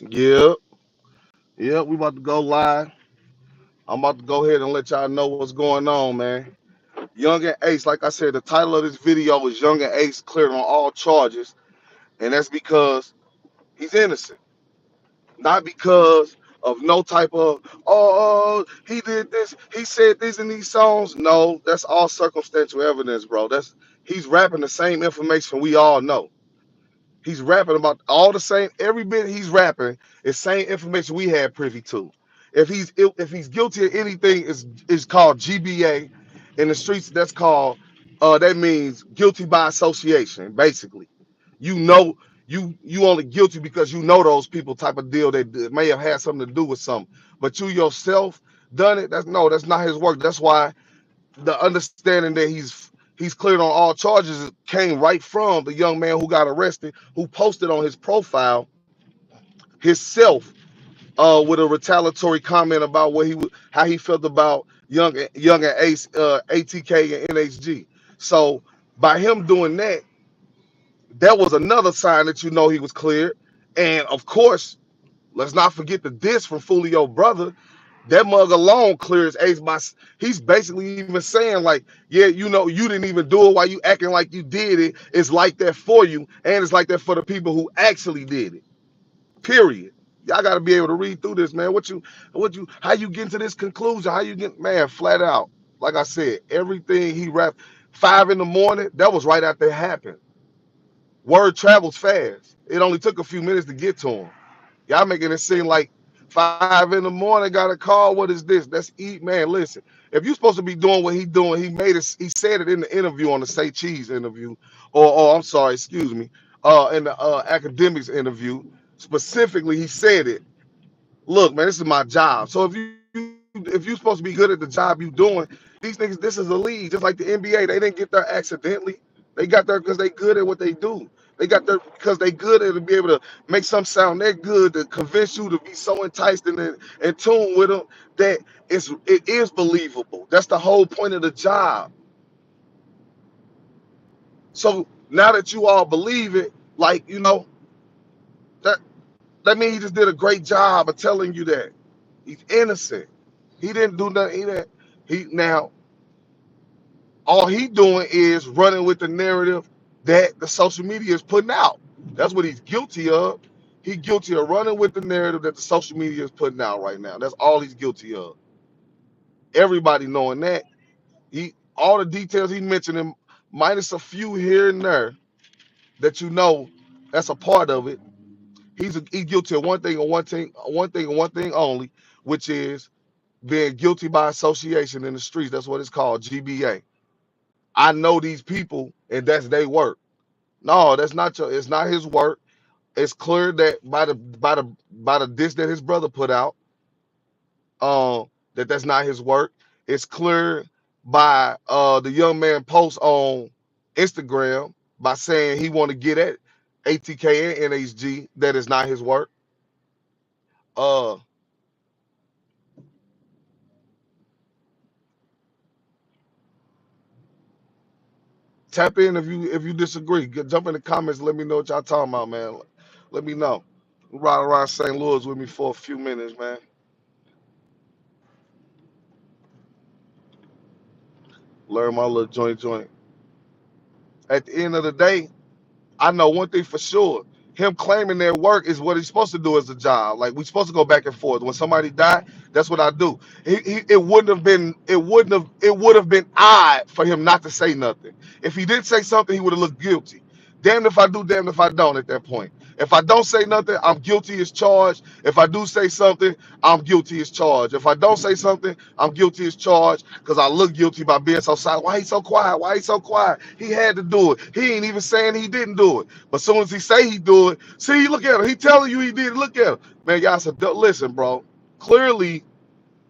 Yeah, yeah, we about to go live. I'm about to go ahead and let y'all know what's going on, man. Young and Ace, like I said, the title of this video is Young and Ace cleared on all charges, and that's because he's innocent, not because of no type of he did this, he said this in these songs. No, that's all circumstantial evidence, bro. That's he's rapping the same information we all know. He's rapping about all the same. Every bit he's rapping is same information we had privy to. If he's guilty of anything, is called GBA. In the streets, that's called that means guilty by association. Basically, you know you only guilty because you know those people type of deal that may have had something to do with something. But you yourself done it. That's not his work. That's why the understanding that he's cleared on all charges came right from the young man who got arrested, who posted on his profile himself with a retaliatory comment about how he felt about young and Ace, ATK and NHG. So by him doing that, that was another sign that you know he was cleared. And of course, let's not forget the diss from Fulio brother. That mug alone clears Ace by he's basically even saying like, yeah, you know, you didn't even do it while you acting like you did it. It's like that for you, and it's like that for the people who actually did it. Period. Y'all gotta be able to read through this, man. How you get to this conclusion? How you get, man, flat out. Like I said, everything he rapped 5 in the morning, that was right after it happened. Word travels fast. It only took a few minutes to get to him. Y'all making it seem like 5 in the morning, got a call. What is this? That's eat, man. Listen, if you're supposed to be doing what he doing, he made it. He said it in the interview on the Say Cheese interview, or I'm sorry, excuse me, in the academics interview. Specifically, he said it. Look, man, this is my job. So if you're supposed to be good at the job you doing, these niggas, this is a league, just like the NBA. They didn't get there accidentally. They got there because they good at what they do. They got there because they good at to be able to make some sound that good to convince you to be so enticed and in tune with them that it is believable. That's the whole point of the job. So now that you all believe it, like that that means he just did a great job of telling you that he's innocent. He didn't do nothing. He now all he doing is running with the narrative that the social media is putting out. That's what he's guilty of. He's guilty of running with the narrative that the social media is putting out right now. That's all he's guilty of. Everybody knowing that. He all the details he mentioned, him minus a few here and there that you know that's a part of it. He's guilty of one thing only, which is being guilty by association in the streets. That's what it's called, GBA. I know these people, and that's their work. No, that's not your. It's not his work. It's clear that by the diss that his brother put out, that's not his work. It's clear by the young man post on Instagram by saying he want to get at ATK and NHG that is not his work. Uh, Tap in if you disagree. Jump in the comments. Let me know what y'all talking about, man. Let me know. Ride around St. Louis with me for a few minutes, man. Learn my little joint. At the end of the day, I know one thing for sure. Him claiming their work is what he's supposed to do as a job. Like we supposed to go back and forth. When somebody died, that's what I do. It would have been odd for him not to say nothing. If he didn't say something, he would have looked guilty. Damned if I do, damned if I don't at that point. If I don't say nothing, I'm guilty as charged. If I do say something, I'm guilty as charged. If I don't say something, I'm guilty as charged because I look guilty by being so silent. Why he so quiet? Why he so quiet? He had to do it. He ain't even saying he didn't do it. But as soon as he say he do it, see, look at him. He telling you he did it. Look at him. Man, y'all said, listen, bro. Clearly,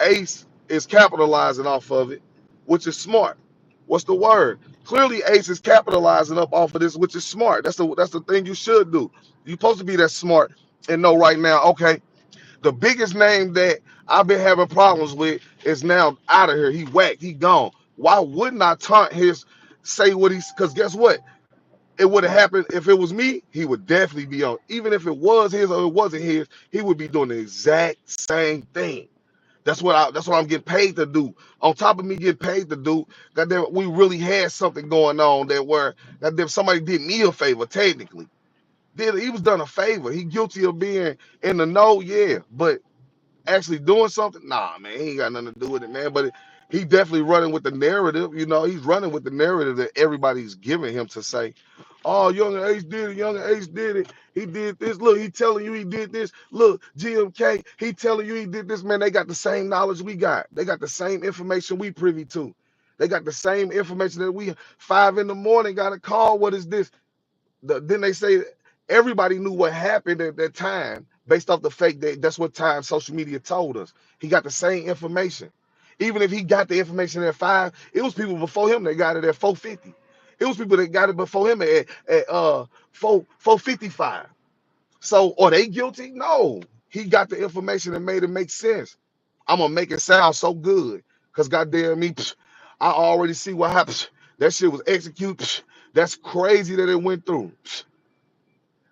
Ace is capitalizing off of it, which is smart. What's the word? Clearly, Ace is capitalizing up off of this, which is smart. That's the thing you should do. You're supposed to be that smart and know right now, okay, the biggest name that I've been having problems with is now out of here. He whacked. He gone. Why wouldn't I taunt his say what he's? Because guess what? It would have happened if it was me. He would definitely be on. Even if it was his or it wasn't his, he would be doing the exact same thing. That's what I'm getting paid to do. On top of me getting paid to do, goddamn, we really had something going on that where goddamn somebody did me a favor. Technically, did he was done a favor. He guilty of being in the know, yeah, but actually doing something, nah, man, he ain't got nothing to do with it, man. But he definitely running with the narrative. You know, he's running with the narrative that everybody's giving him to say, "Oh, Younger Ace did it. Younger Ace did it. He did this. Look, he telling you he did this. Look, GMK, he telling you he did this. Man, they got the same knowledge we got. They got the same information we privy to. They got the same information that we 5 in the morning got a call. What is this? Then they say everybody knew what happened at that time based off the fact that that's what time social media told us. He got the same information. Even if he got the information at 5, it was people before him that got it at 450. It was people that got it before him at 455. So are they guilty? No. He got the information and made it make sense. I'm gonna make it sound so good. Cause goddamn me, I already see what happened. That shit was executed. That's crazy that it went through.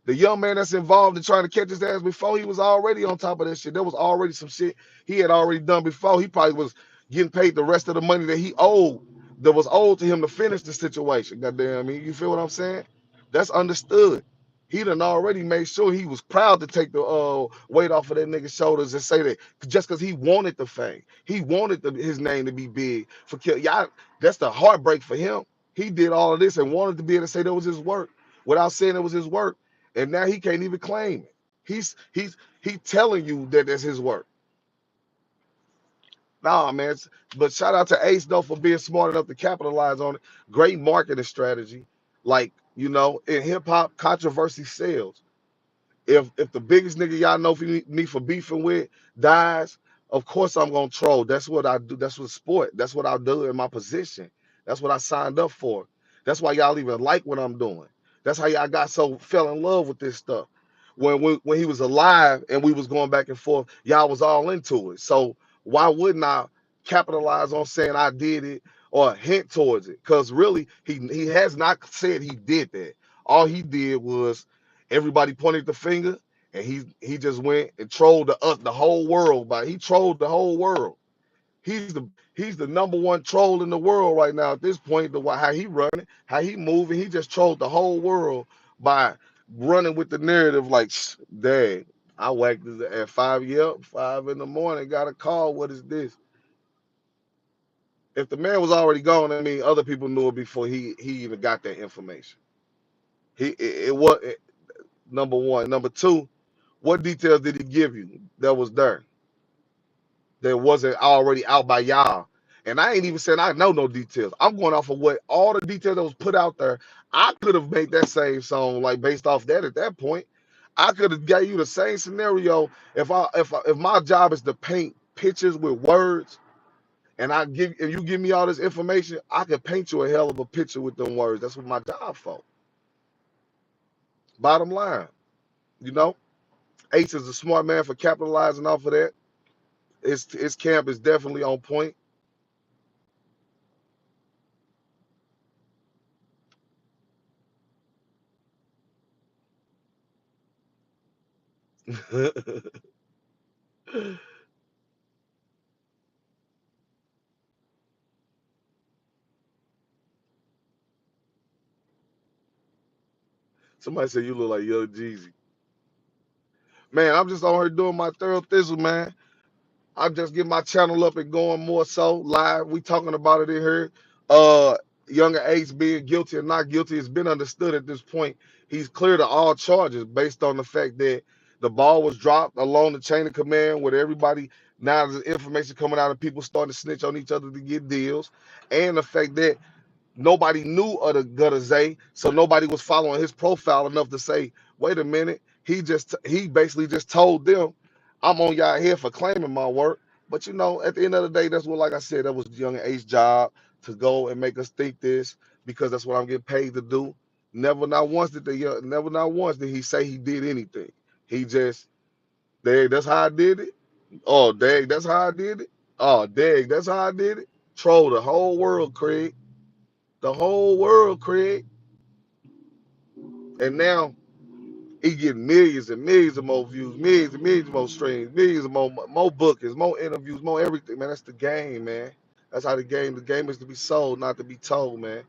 The young man that's involved in trying to catch his ass before, he was already on top of that shit. There was already some shit he had already done before. He probably was getting paid the rest of the money that he owed, that was owed to him to finish the situation. Goddamn me, you feel what I'm saying? That's understood. He done already made sure he was proud to take the weight off of that nigga's shoulders and say that just because he wanted the fame, he wanted his name to be big. For kill y'all, that's the heartbreak for him. He did all of this and wanted to be able to say that was his work without saying it was his work, and now he can't even claim it. He's telling you that that's his work. Nah, man. But shout out to Ace though for being smart enough to capitalize on it. Great marketing strategy. Like, in hip hop, controversy sells. If the biggest nigga y'all know for me for beefing with dies, of course I'm gonna troll. That's what I do. That's what sport. That's what I do in my position. That's what I signed up for. That's why y'all even like what I'm doing. That's how y'all got so fell in love with this stuff. When he was alive and we was going back and forth, y'all was all into it. So why wouldn't I capitalize on saying I did it or hint towards it? Because really, he has not said he did that. All he did was everybody pointed the finger, and he just went and trolled the whole world. By he trolled the whole world. He's the number one troll in the world right now at this point. How he running, how he moving, he just trolled the whole world by running with the narrative like, dang, I whacked this at 5, yep, 5 in the morning, got a call. What is this? If the man was already gone, I mean, other people knew it before he even got that information. It was number one. Number two, what details did he give you that was there that wasn't already out by y'all? And I ain't even saying I know no details. I'm going off of what all the details that was put out there. I could have made that same song like based off that at that point. I could have got you the same scenario if my job is to paint pictures with words and if you give me all this information, I could paint you a hell of a picture with them words. That's what my job for. Bottom line, you know, Ace is a smart man for capitalizing off of that. His camp is definitely on point. Somebody said you look like Young Jeezy. Man, I'm just on here doing my thorough thistle, man. I'm just getting my channel up and going more so live. We talking about it in here. Uh, Younger Ace being guilty or not guilty has been understood at this point. He's clear to all charges based on the fact that the ball was dropped along the chain of command with everybody. Now there's information coming out of people starting to snitch on each other to get deals, and the fact that nobody knew of the Gutter Zay, so nobody was following his profile enough to say, wait a minute, he basically just told them, I'm on y'all here for claiming my work. But at the end of the day, that's what, like I said, that was Young Ace job to go and make us think this because that's what I'm getting paid to do. Never not once did he say he did anything. He just, dang, that's how I did it. Oh, dang, that's how I did it. Oh, dang, that's how I did it. Troll the whole world, Craig. The whole world, Craig. And now he getting millions and millions of more views, millions and millions of more streams, millions of more bookings, more interviews, more everything, man. That's the game, man. That's how the game is to be sold, not to be told, man.